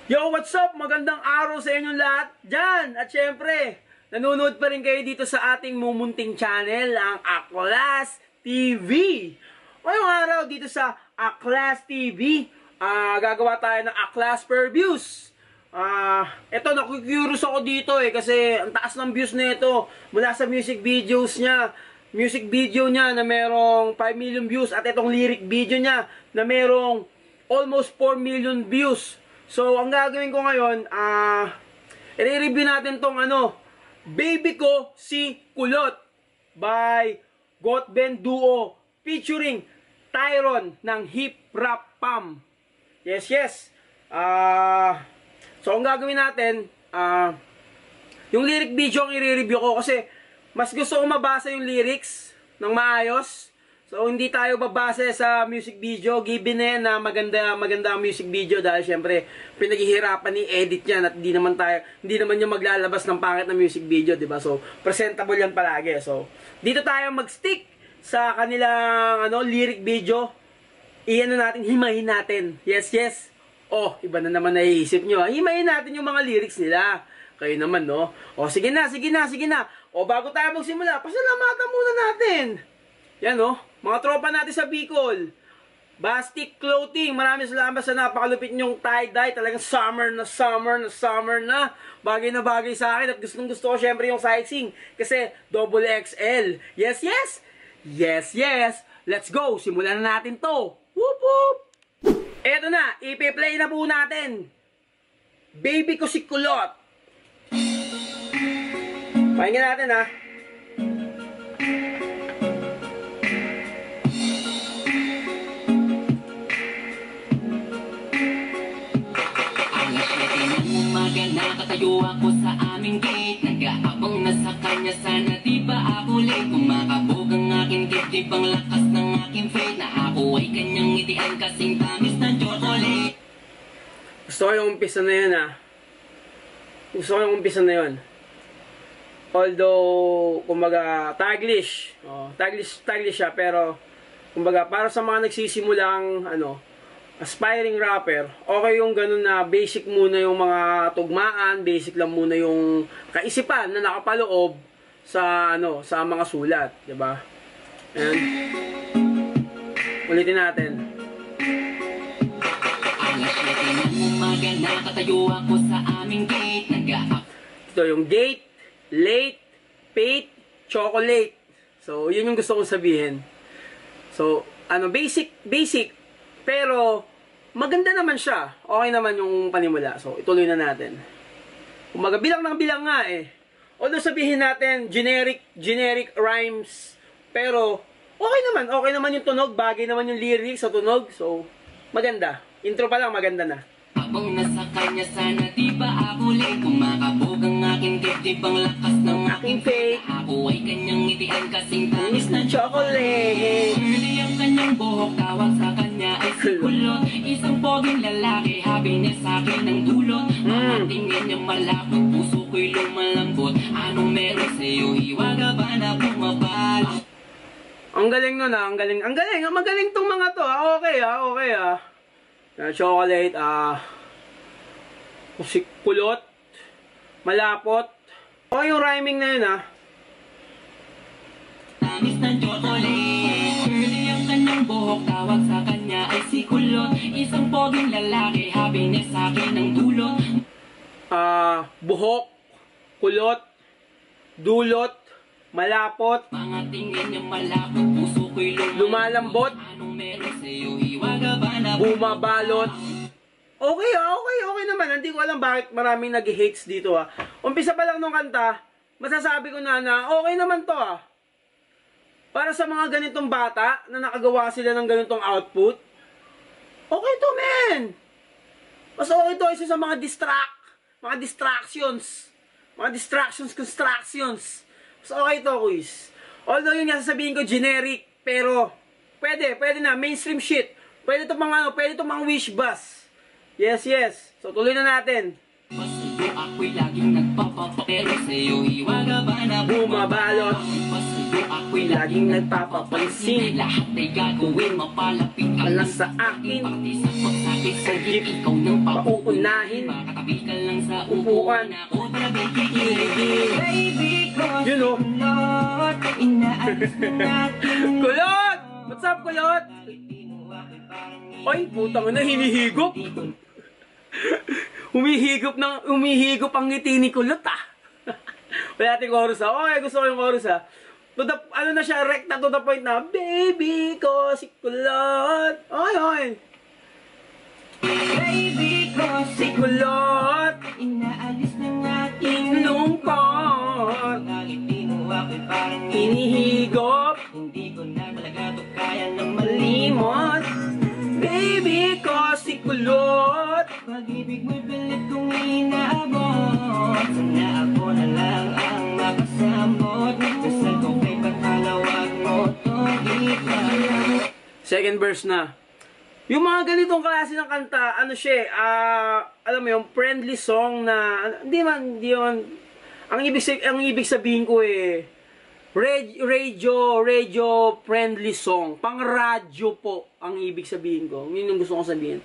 Yo, what's up? Magandang araw sa inyong lahat dyan. At syempre, nanonood pa rin kayo dito sa ating mumunting channel, ang Aklas TV. Ngayong araw dito sa Aklas TV, gagawa tayo ng Aklas per views. Eto, naku-curious ako dito kasi ang taas ng views na ito mula sa music videos niya. Music video niya na merong 5 million views at itong lyric video niya na merong almost 4 million views. So, ang gagawin ko ngayon, i-review natin tong Baby Ko Si Kulot by Goatband Duo featuring Tyron ng Hip Rap Pam. Yes. So, ang gagawin natin, yung lyric video ang i-review ko kasi mas gusto ko mabasa yung lyrics ng maayos. So, hindi tayo babase sa music video, given na maganda ang music video dahil syempre pinaghihirapan ni edit yan at hindi naman yung maglalabas ng pangit na music video, di ba? So, presentable yan palagi. So, dito tayo mag-stick sa kanilang lyric video. Natin, himayin natin. Yes. Oh, iba na naman naiisip nyo. Himayin natin yung mga lyrics nila. Kayo naman, no? O, sige na. O, bago tayo magsimula, pasalamatan muna natin. Yan, no? Mga tropa natin sa Bicol. Bastic Clothing. Maraming salamat sa napakalupit nyong tie-dye. Talagang summer na. Bagay na bagay sa akin. At gustong gusto ko syempre yung sizing. Kasi double XL. Yes. Let's go. Simulan na natin to. Whoop whoop. Eto na. Ipi-play na po natin. Baby Ko Si Kulot. Pakinggan natin, ha. Nakatayo ako sa aming gate, nag-aabang na sa kanya, sana di ba ako late. Kumakabog ang aking dibdib, ang lakas ng aking faith, na ako ay kanyang ngitian kasing tamis ng chocolate. Gusto ko yung umpisa na yun, Although, kumbaga, taglish siya, pero kumbaga, para sa mga nagsisimulang aspiring rapper, okay yung ganun na basic muna yung mga tugmaan, basic lang muna yung kaisipan na nakapaloob sa sa mga sulat, 'di ba? Ayan. Ulitin natin. Alas 7 ng umaga, nakatayo ako sa aming gate, Ito yung gate, late, fate, chocolate. So, yun yung gusto kong sabihin. So, basic, pero maganda naman siya. Okay naman yung panimula. So, ituloy na natin. Kumaga, bilang nga Although sabihin natin, generic rhymes. Pero, okay naman yung tunog. Bagay naman yung lyrics sa tunog. So, maganda. Intro pa lang, maganda na. Abang nasa kanya, sana di ba ako late. Kumakabog ang aking dibdib, ang lakas ng aking faith. Ako ay kanyang ngitian kasing tamis ng chocolate. Curly ang kanyang buhok, tawag sa kanya ay si Kulot. Isang poging lalaki, happiness sa akin ng dulot. Mga tingin niyang malapot, puso ko'y lumalambot. Anong meron sa'yo, hiwaga ba na bumabal? Ang galing nun ang galing. Magaling tong mga to Okay chocolate, si Kulot, malapot. Okay yung rhyming na yun, Tamis ng chocolate. Curly ang kanyang buhok, tawag sa kanya ay si Kulot. Isang poging lalaki, happiness sa akin ng dulot. Buhok, kulot, dulot, malapot. Mga tingin niya malapot, puso ko'y lumalambot. Anong meron sa'yo, hiwaga ba na bumabalot. Okay naman. Hindi ko alam bakit maraming nag-hates dito Umpisa pa lang nung kanta, masasabi ko na okay naman to Para sa mga ganitong bata na nakagawa sila ng ganitong output, okay to, men. Mas okay to isa sa mga distractions. Constructions. Mas okay to, quiz. Although yun nga sasabihin ko generic, pero pwede na mainstream shit. Pwede to mga wish bus. Yes. So tuloy na natin. Pasaldo ako'y laging nagpapapapero sa'yo, hiwaga ba na Bumabalot. Pasaldo ako'y laging nagpapapansin. Lahat ay gagawin, mapalapit ka Alam sa akin. Pati sa pagsabi sa jeep, ikaw nang Pauunahin. Makatabi ka lang sa Upuan. upuan. Ako talagang kikiligin. Baby, cause Yun o. kulot, inaalis na natin. Kulot! What's up, Kulot? Ay, putang na, hinihigop. Humihigop ang ngiti ni Kulot, ah. Wala natin chorus, ah. Okay, gusto ko yung chorus, ah. To the, ano na siya, rekta to the point na, baby ko, si Kulot. Ay, ay. Baby ko Si Kulot, inaalis na natin lungkot. Ngiti mo ako'y parang Hinihigop, hindi ko na talaga to kaya ng limot. Baby ko, si Kulot. Pag-ibig mo'y pilit kong inaabot. Sana ako na lang ang makasambot. Dasal ko kay pagkalawag mo to ikaw. Second verse na. Yung mga ganitong klase ng kanta, ano siya, alam mo yung friendly song na, hindi man, ang ibig sabihin ko radio friendly song. Pang radyo po ang ibig sabihin ko. Yun yung gusto kong sabihin.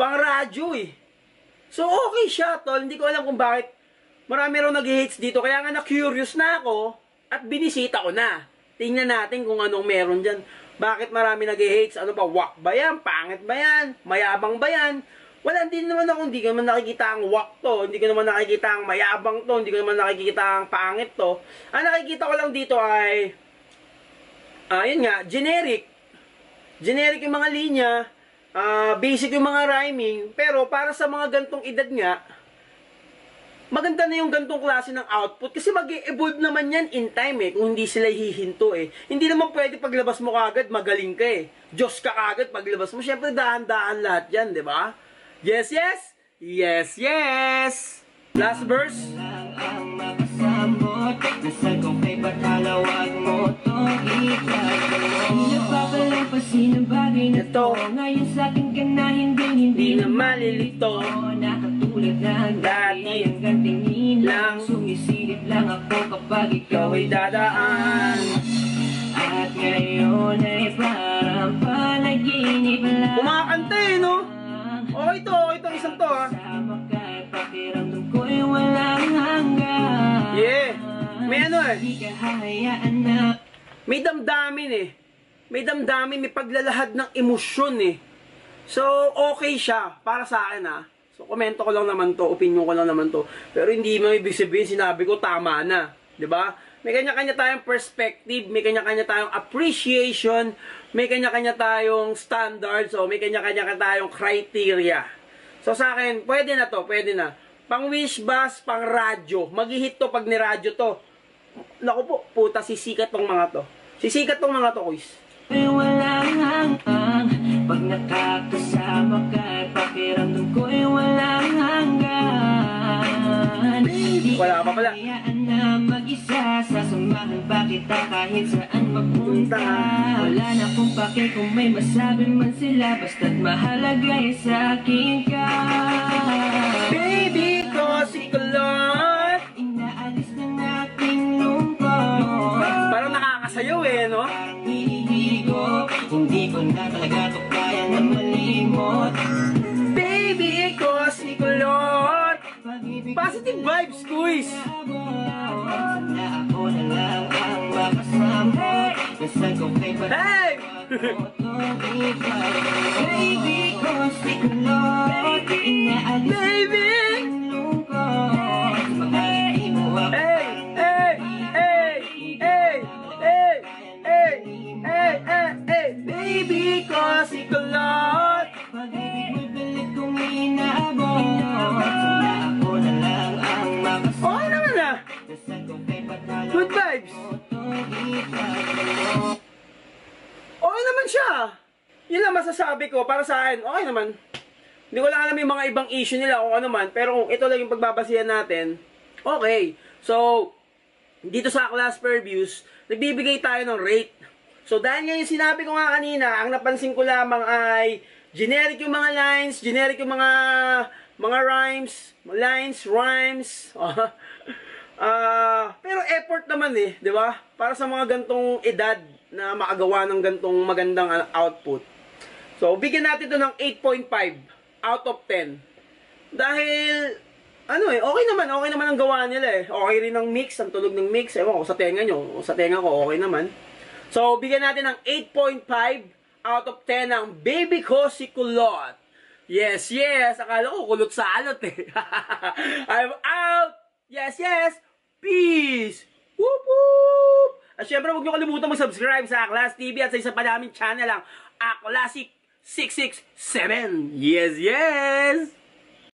Pang radyo So okay siya, tol. Hindi ko alam kung bakit marami raw nag-hates dito. Kaya nga na-curious na ako at binisita ko na. Tingnan natin kung anong meron dyan. Bakit marami nag-hates? Ano ba? Wak ba yan? Pangit ba yan? Mayabang ba yan? Wala, hindi naman ko naman nakikita ang wak to. Hindi ko naman nakikita ang mayabang to. Hindi ko naman nakikita ang pangit to. Ang nakikita ko lang dito ay, yun nga, generic. Generic yung mga linya. Basic yung mga rhyming. Pero para sa mga gantong edad nga, maganda na yung gantong klase ng output kasi mag-e-evolve naman yan in time kung hindi sila hihinto Hindi naman pwede paglabas mo kagad, magaling ka Diyos ka kagad paglabas mo. Siyempre dahan-dahan lahat yan, di ba? Yes, yes! Yes, yes! Last verse. Ang makasambot. Dasal ko kay pagkalawag mo to ikaw. Napapalampasin ang bagay na to. Ngayon sa akin ka na hindi na malilito. Nakatulad na ang dati hanggang tingin lang. Sumisilip lang ako kapag ikaw ay dadaan. At ngayon ay parang panaginip lang. Kumakanta no? Okay to, isang to Sama ka at pakiramdam ko'y walang hanggan. Yeah. May ano Di ka hahayaan na. May damdamin May damdamin, may paglalahad ng emosyon So, okay siya para sa akin So, komento ko lang naman to, opinion ko lang naman to. Pero hindi mo ibig sabihin, sinabi ko tama na. 'Di ba? May kanya-kanya tayong perspective, may kanya-kanya tayong appreciation, may kanya-kanya tayong standards, o may kanya-kanya tayong criteria. So sa akin, pwede na to, pwede na. Pang wish bus, pang radyo. Mag-hit to pag ni-radyo to. Naku po, puta, sisikat tong mga to. Sisikat tong mga to, quiz. Ay walang hanggang. Pag nakakasama ka at pakiramdam ko'y walang hanggan. Wala pa pala. Hayaan na mag-isa, sasamahan pa kita kahit saan magpunta. Wala na kung pake kung may masabi man sila, basta't mahalaga sa akin ka. Baby ko, si Kulot. Inaalis ng aking lungkot. Parang nakakasayaw no? Parang hihigop, hindi ko na talaga to kaya na malimot. Baby ko, si Kulot. Positive vibes, quiz. Na ako na lang ang makasama. Nasaan ko kay Hey! Baby ko si Kulot. Inaalis Baby! ang lungkot. Makikita mo ako Hey! Hey! Hey! Hey! Hey! Hey! Hey! Hey! Hey! Baby ko, si Kulot. pag-ibig mo'y pilit kong inaabot. Sana ako na lang ang makasama. Okay naman Nasaan ko kay pagkalawag Good vibes. Okay naman siya. Yun lang masasabi ko para sa akin. Okay naman. Hindi ko lang alam yung mga ibang issue nila kung ano man. Pero kung ito lang yung pagbabasihan natin, okay. So, dito sa class per views, nagbibigay tayo ng rate. So, dahil nga yung sinabi ko nga kanina, ang napansin ko lamang ay generic yung mga lines, generic yung mga mga rhymes. Pero effort naman eh, di ba? Para sa mga gantong edad na makagawa ng gantong magandang output. So, bigyan natin ito ng 8.5 out of 10. Dahil, okay naman ang gawa nila eh. Okay rin ang mix, ang tulog ng mix. Ewan ko sa tenga nyo, sa tenga ko, okay naman. So, bigyan natin ng 8.5 out of 10 ang Baby Ko si Kulot. Yes, akala ko kulot sa alot eh. I'm out! Yes! Peace! Whoop whoop! At syempre, huwag nyo kalimutan mag-subscribe sa Aklas TV at sa isa pa naming channel ang Aklasic 667. Yes!